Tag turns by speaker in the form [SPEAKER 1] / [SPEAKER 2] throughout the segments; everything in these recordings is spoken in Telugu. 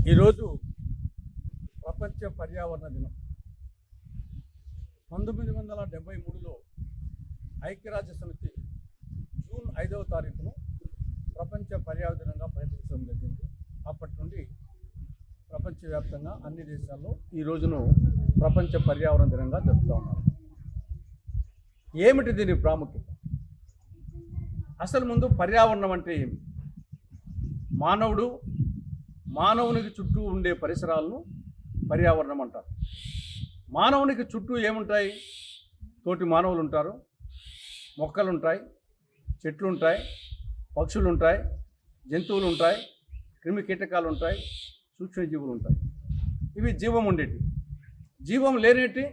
[SPEAKER 1] ఈరోజు ప్రపంచ పర్యావరణ దినం. 1973లో ఐక్యరాజ్య సమితి జూన్ 5వ తారీఖును ప్రపంచ పర్యావరణ దినంగా ప్రకటించడం జరిగింది. అప్పటి నుండి ప్రపంచవ్యాప్తంగా అన్ని దేశాల్లో ఈ రోజును ప్రపంచ పర్యావరణ దినంగా జరుపుతూ ఉన్నారు. ఏమిటి దీని ప్రాముఖ్యత? అసలు ముందు పర్యావరణం అంటే ఏమి? మానవునికి చుట్టూ ఉండే పరిసరాలను పర్యావరణం అంటారు. మానవునికి చుట్టూ ఏముంటాయి? తోటి మానవులు ఉంటారు, మొక్కలు ఉంటాయి, చెట్లు ఉంటాయి, పక్షులు ఉంటాయి, జంతువులు ఉంటాయి, క్రిమి కీటకాలు ఉంటాయి, సూక్ష్మజీవులు ఉంటాయి. ఇవి జీవం ఉండేటి. జీవం లేనేటి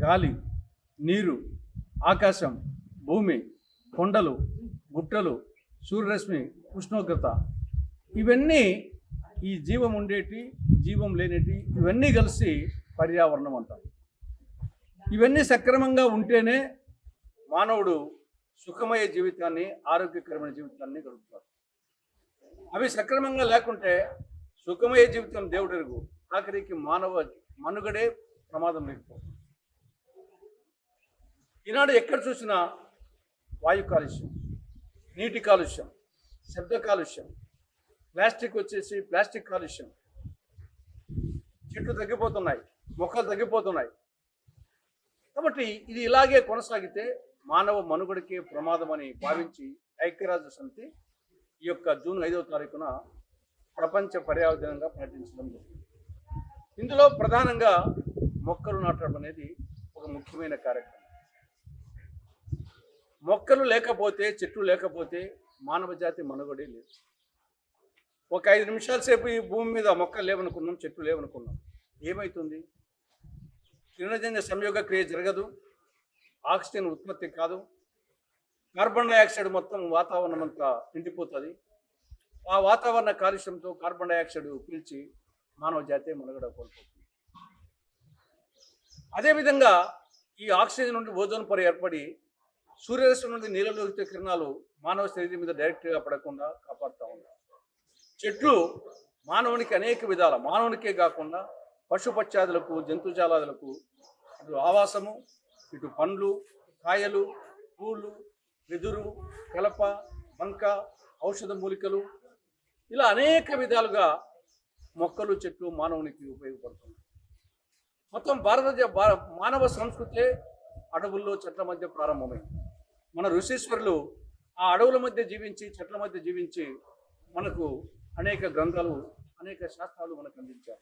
[SPEAKER 1] గాలి, నీరు, ఆకాశం, భూమి, కొండలు, గుట్టలు, సూర్యరశ్మి, ఉష్ణోగ్రత, ఇవన్నీ ఈ జీవం ఉండేటి, జీవం లేనేటి, ఇవన్నీ కలిసి పర్యావరణం అంటారు. ఇవన్నీ సక్రమంగా ఉంటేనే మానవుడు సుఖమయ జీవితాన్ని, ఆరోగ్యకరమైన జీవితాన్ని గడుపుతాడు. అవి సక్రమంగా లేకుంటే సుఖమయ జీవితం దేవుడు ఎరుగు, ఆఖరికి మానవ మనుగడే ప్రమాదం లేకపోతుంది. ఈనాడు ఎక్కడ చూసినా వాయు కాలుష్యం, నీటి కాలుష్యం, శబ్ద కాలుష్యం, ప్లాస్టిక్ కాలుష్యం, చెట్లు తగ్గిపోతున్నాయి, మొక్కలు తగ్గిపోతున్నాయి. కాబట్టి ఇది ఇలాగే కొనసాగితే మానవ మనుగడకే ప్రమాదం అని భావించి ఐక్యరాజ్య సమితి ఈ యొక్క జూన్ 5వ తారీఖున ప్రపంచ పర్యావరణ దినంగా ప్రకటించడం జరిగింది. ఇందులో ప్రధానంగా మొక్కలు నాటడం అనేది ఒక ముఖ్యమైన కార్యక్రమం. మొక్కలు లేకపోతే, చెట్లు లేకపోతే మానవ జాతి మనుగడే లేదు. ఒక 5 నిమిషాల సేపు ఈ భూమి మీద మొక్కలు లేవనుకున్నాం, చెట్లు లేవనుకున్నాం, ఏమవుతుంది? కిరణజన్య సంయోగ క్రియ జరగదు, ఆక్సిజన్ ఉత్పత్తి కాదు, కార్బన్ డైఆక్సైడ్ మొత్తం వాతావరణం అంతా నిండిపోతుంది. ఆ వాతావరణ కాలుష్యంతో కార్బన్ డైఆక్సైడ్ పీల్చి మానవ జాతి మనుగడ కోల్పోతుంది. అదేవిధంగా ఈ ఆక్సిజన్ నుండి ఓజోన్ పొర ఏర్పడి సూర్యరశ్మి నుండి నీలలోహిత కిరణాలు మానవ శరీరం మీద డైరెక్ట్గా పడకుండా కాపాడుతూ ఉన్నాయి. చెట్లు మానవునికి అనేక విధాల, మానవునికే కాకుండా పశుపక్షాదులకు, జంతుజాలాదులకు ఇటు ఆవాసము, ఇటు పండ్లు, కాయలు, పూలు, వెదురు, కలప, బంక, ఔషధ మూలికలు, ఇలా అనేక విధాలుగా మొక్కలు, చెట్లు మానవునికి ఉపయోగపడుతుంది. మొత్తం మానవ సంస్కృతే అడవుల్లో, చెట్ల మధ్య ప్రారంభమైంది. మన ఋషీశ్వరులు ఆ అడవుల మధ్య జీవించి, చెట్ల మధ్య జీవించి మనకు అనేక గ్రంథాలు, అనేక శాస్త్రాలు మనకు అందించారు.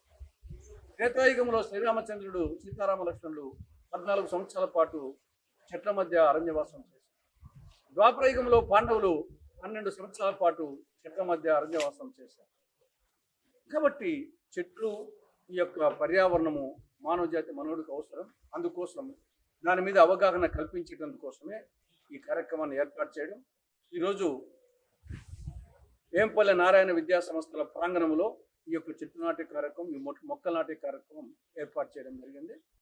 [SPEAKER 1] త్రేతాయుగంలో శ్రీరామచంద్రుడు, సీతారామ లక్ష్మణులు 14 సంవత్సరాల పాటు చెట్ల మధ్య అరణ్యవాసం చేశారు. ద్వాపరయుగంలో పాండవులు 12 సంవత్సరాల పాటు చెట్ల మధ్య అరణ్యవాసం చేశారు. కాబట్టి చెట్లు, ఈ యొక్క పర్యావరణము మానవ జాతి మనుగడకు అవసరం. అందుకోసం దాని మీద అవగాహన కల్పించేటందుకోసమే ఈ కార్యక్రమాన్ని ఏర్పాటు చేయడం. ఈరోజు వేంపల్లె నారాయణ విద్యా సంస్థల ప్రాంగణంలో ఈ యొక్క చెట్టు నాటే కార్యక్రమం, ఈ మొక్కలు నాటే కార్యక్రమం ఏర్పాటు చేయడం జరిగింది.